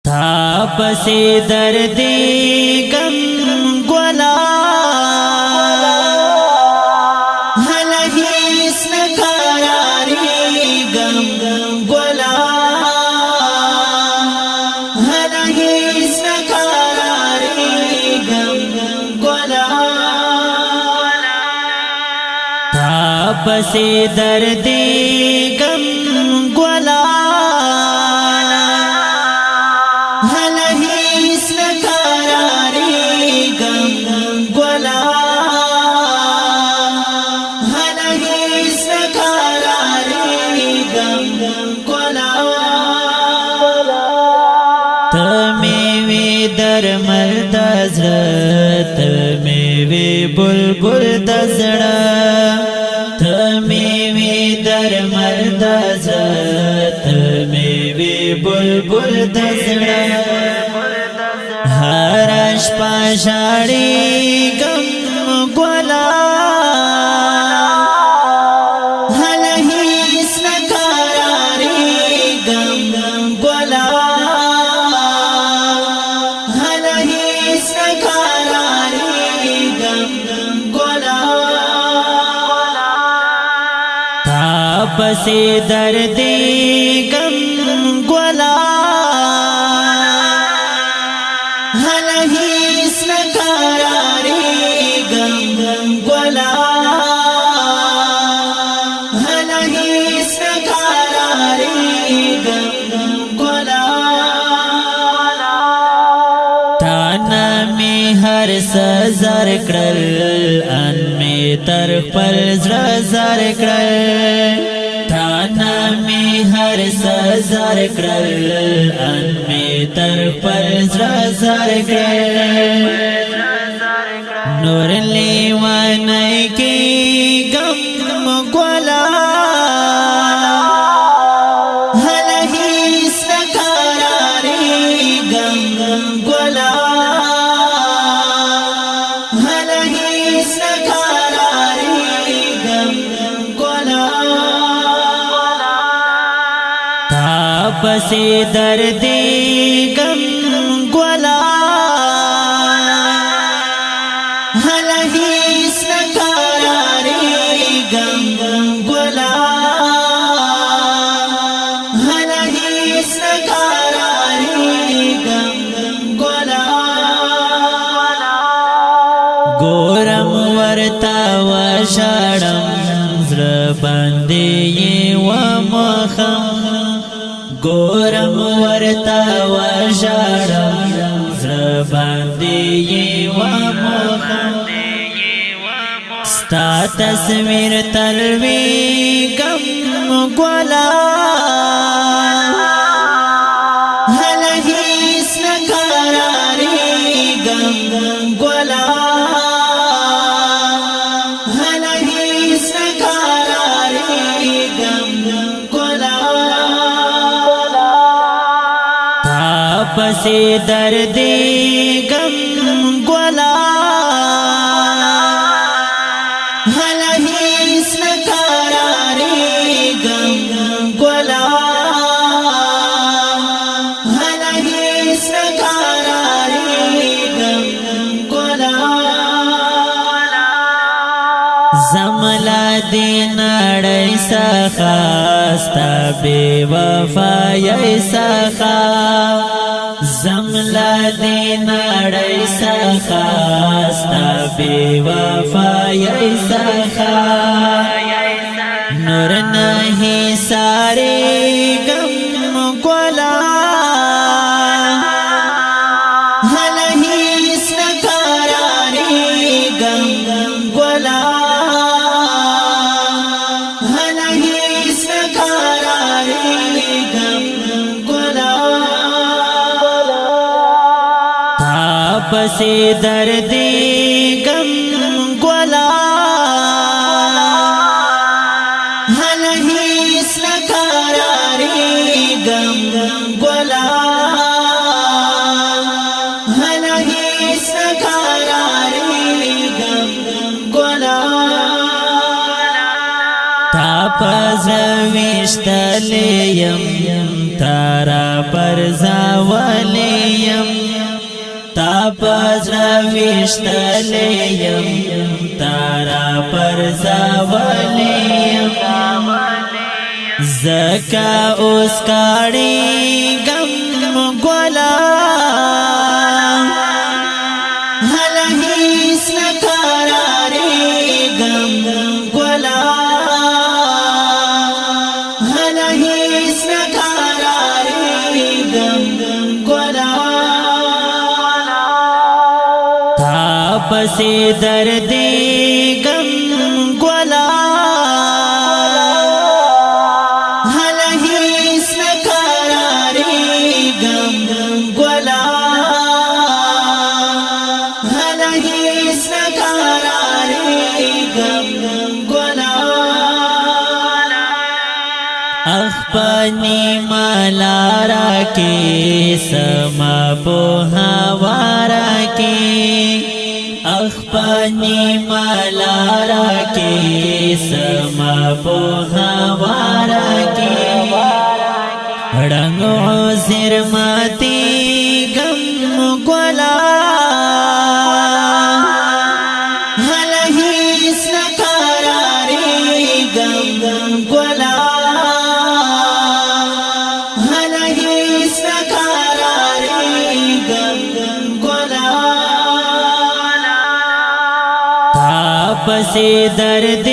تا پسی دردی گم گولا حلہیس نکاراری گم گولا حلہیس نکاراری گم گولا تا پسی دردی گم گولا درمل دزړه تمیوي بلبل دزړه تمیوي درمل دزړه تمیوي بلبل دزړه هر شپه ژاړي غم ګولا هلهیس نکاراري غم ګولا پسی دردی گم گولا حلہیس نکاراری گم گولا حلہیس نکاراری گم گولا تانا می ہر سزار کرل ان می تر پر زر کرل تانا می ہر سزار کرل ان می تر پر زر کرل نور لیوانائی کی گم گولا حلہیس نکاراری گم گولا حلہیس نکاراری گم گولا پسی دردی گم گولا حلہیس نکاراری گم گولا حلہیس نکاراری گم گولا گورم ورتا وشارم زر بندی و مخم گورم ورتا وشارم زر باندی و مخم ستا تصویر تلوی گم گولا حلہیس نکاراری گم گولا حلہیس نکاراری گم گولا پسی دردی گم گولا حلہیس نکاراری گم گولا حلہیس نکاراری گم گولا زملا دی نړۍ څخه ستا بې وفایۍ څخه زملا دی نړۍ څخه ستا بې وفایۍ څخه نور نه حسارېږم ګولا حلہیس نکارارېږم ګولا حلہیس نکارارېږم ګولا پسی دردی گم گولا حلہیس نکاراری گم گولا حلہیس نکاراری گم گولا تا پزویشتلیم تارا پرزاو ولیم تا پزړه وشتلیم تارا پرزا ولیم زکا اوس کاړي غم ګولا هله هیڅ نکاراري غم ګولا هله هیڅ نکاراري غم ګولا تا پسې درد غم ګولا اخپنی ملارا کی سما بوهوارا کی اخپنی ملارا کی سما بوهوارا کی رنگ عذر ماتی غم گولا هله هیڅ نکاراري غم گولا پسې درد